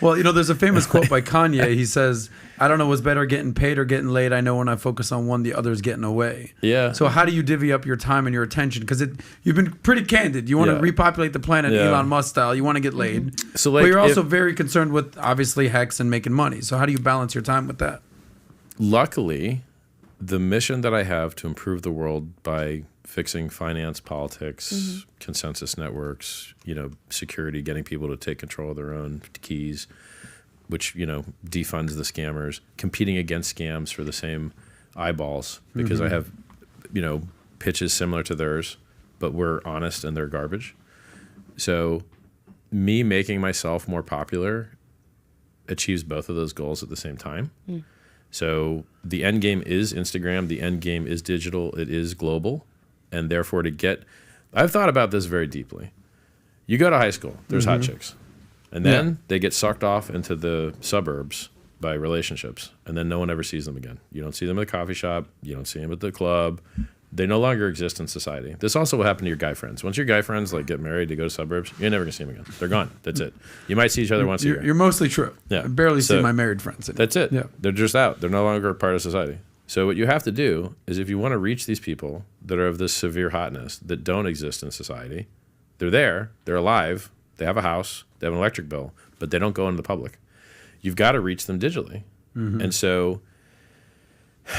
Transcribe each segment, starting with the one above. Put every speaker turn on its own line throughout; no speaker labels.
Well, there's a famous quote by Kanye. He says, I don't know what's better, getting paid or getting laid. I know when I focus on one, the other's getting away.
Yeah.
So how do you divvy up your time and your attention? Because you've been pretty candid. You want to repopulate the planet, Elon Musk style. You want to get laid.
So
but you're also very concerned with, obviously, Hex and making money. So how do you balance your time with that?
Luckily, the mission that I have to improve the world by fixing finance, politics, consensus networks, security, getting people to take control of their own keys, which, defunds the scammers, competing against scams for the same eyeballs because I have, pitches similar to theirs, but we're honest and they're garbage. So me making myself more popular achieves both of those goals at the same time. So the end game is Instagram. The end game is digital. It is global. And therefore I've thought about this very deeply. You go to high school, there's hot chicks. And then they get sucked off into the suburbs by relationships. And then no one ever sees them again. You don't see them at the coffee shop. You don't see them at the club. They no longer exist in society. This also will happen to your guy friends. Once your guy friends get married to go to suburbs, you're never gonna see them again. They're gone. That's it. You might see each other once a year.
You're mostly true.
Yeah.
I barely see my married friends.
That's it.
Yeah.
They're just out. They're no longer a part of society. So what you have to do is if you want to reach these people that are of this severe hotness that don't exist in society, they're there, they're alive, they have a house, they have an electric bill, but they don't go into the public. You've got to reach them digitally. And so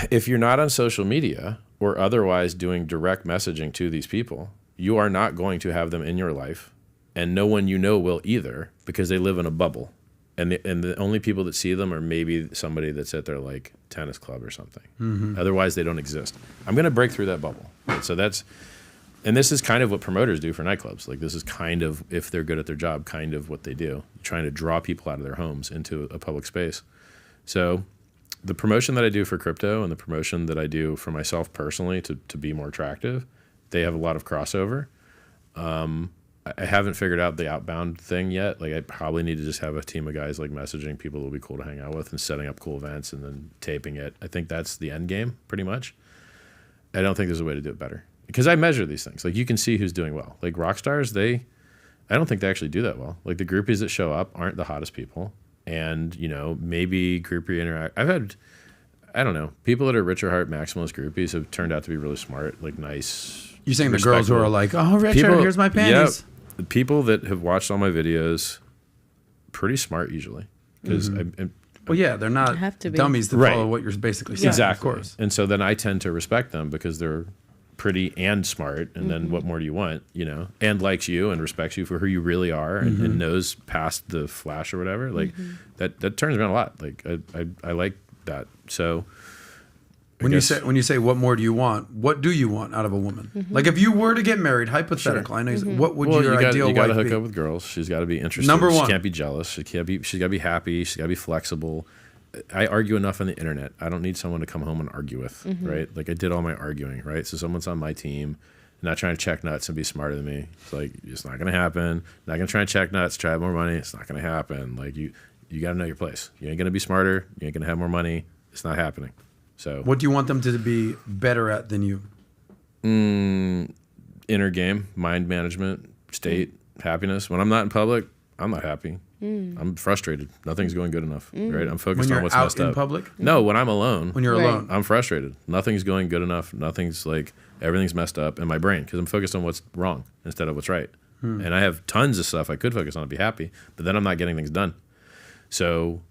if you're not on social media or otherwise doing direct messaging to these people, you are not going to have them in your life, and no one will either because they live in a bubble. And the only people that see them are maybe somebody that's at their tennis club or something. Otherwise, they don't exist. I'm going to break through that bubble. Right? So and this is kind of what promoters do for nightclubs. This is kind of, if they're good at their job, kind of what they do, trying to draw people out of their homes into a public space. So the promotion that I do for crypto and the promotion that I do for myself personally to be more attractive, they have a lot of crossover. I haven't figured out the outbound thing yet. I probably need to just have a team of guys messaging people that will be cool to hang out with and setting up cool events and then taping it. I think that's the end game pretty much. I don't think there's a way to do it better because I measure these things. You can see who's doing well. Rock stars, I don't think they actually do that well. The groupies that show up aren't the hottest people. And, maybe groupie interact. I've had, I don't know, people that are Richard Heart maximalist groupies have turned out to be really smart, nice.
You're saying the girls who are oh, Richard, here's my panties.
Yeah. The people that have watched all my videos, pretty smart usually. Because
well, yeah, they're not dummies to follow what you're basically saying.
Exactly.
Of course.
And so then I tend to respect them because they're pretty and smart. And then what more do you want, and likes you and respects you for who you really are and knows past the flash or whatever. That turns me on a lot. I like that. So when
you say what more do you want, what do you want out of a woman? If you were to get married, hypothetical, I know what would your ideal wife be? You got to
hook up with girls. She's got to be interested.
Number one.
She can't be jealous. She's got to be happy. She's got to be flexible. I argue enough on the internet. I don't need someone to come home and argue with, right? I did all my arguing, right? So someone's on my team, not trying to check nuts and be smarter than me. It's it's not going to happen. Not going to try and check nuts, try to have more money. It's not going to happen. You got to know your place. You ain't going to be smarter. You ain't going to have more money. It's not happening. So
what do you want them to be better at than you?
Inner game, mind management, state, happiness. When I'm not in public, I'm not happy. I'm frustrated. Nothing's going good enough. Right? I'm focused on what's messed up.
When you're out in public?
No, when I'm alone.
When you're alone.
I'm frustrated. Nothing's going good enough. Nothing's everything's messed up in my brain because I'm focused on what's wrong instead of what's right. And I have tons of stuff I could focus on to be happy, but then I'm not getting things done. So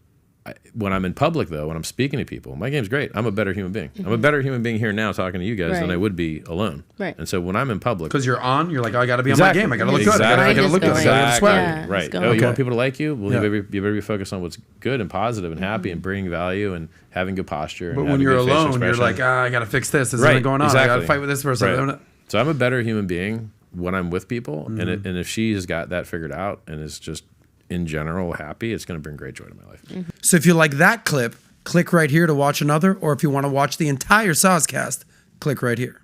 when I'm in public, though, when I'm speaking to people, my game's great. I'm a better human being. I'm a better human being here now talking to you guys than I would be alone.
Right.
And so when I'm in public...
Because you're on, you're I got to be on my game. I got to look good. I got to look good. I got to have swag.
Yeah,
right. Oh, you want people to like you? Well, you better be focused on what's good and positive and happy and bringing value and having good posture.
But when you're alone, you're I got to fix this. This isn't going on.
Exactly.
I got to fight with this person.
Right. So I'm a better human being when I'm with people. And if she has got that figured out and is just... in general happy, it's going to bring great joy to my life.
So if you like that clip, click right here to watch another, or if you want to watch the entire Soscast, click right here.